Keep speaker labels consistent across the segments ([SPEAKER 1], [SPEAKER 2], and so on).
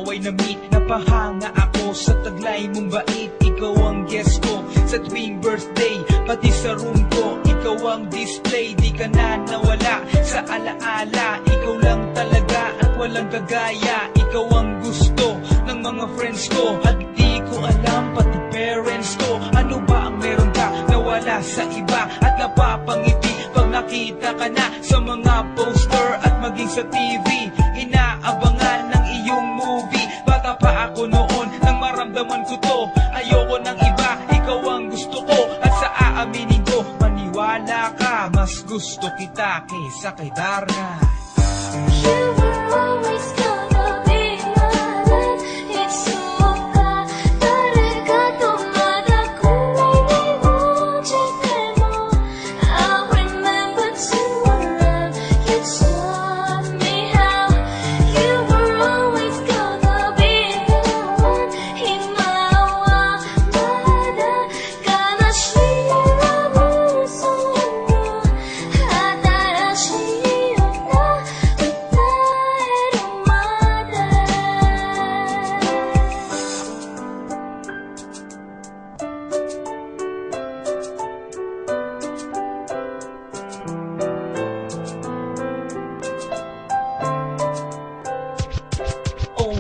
[SPEAKER 1] ikaw ay na-meet. Napahanga ako sa taglay mong bait. Ikaw ang guest ko sa tuwing birthday, pati sa room ko. Ikaw ang display, di ka na nawala sa alaala. Ikaw lang talaga at walang kagaya. Ikaw ang gusto ng mga friends ko, at di ko alam pati parents ko. Ano ba ang meron ka na wala sa iba, at napapangiti pag nakita ka na sa mga poster at maging sa TV. Inaabangan ng iyong movie. Bata pa ako noon nang maramdaman ko to. Ayoko ng iba, ikaw ang gusto ko. At sa aaminin ko, maniwala ka, mas gusto kita kaysa kay Darna.
[SPEAKER 2] You were always gonna be my love. 익숙한 나를 가둬마다 꿈이 이루어질 때도 I remember to love. You taught me how. You were always gonna be the one. 희망마다 가나시라고 소원 하나라시였나
[SPEAKER 3] Oh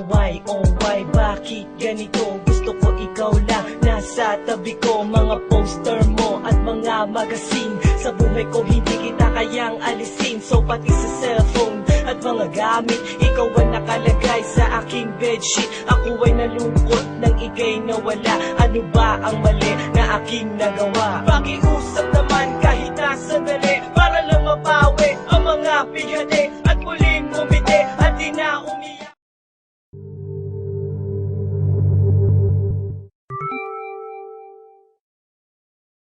[SPEAKER 3] why, bakit ganito? Gusto ko ikaw lang nasa tabi ko. Mga poster mo at mga magazine, sa buhay ko hindi kita kayang alisin. So pati sa cellphone at mga gamit, ikaw ang nakalagay sa aking bedsheet. Ako ay nalungkot nang ika'y nawala. Ano ba ang mali na aking nagawa? Pakiusap naman kahit na sandali, para lang mapawi ang mga bighani.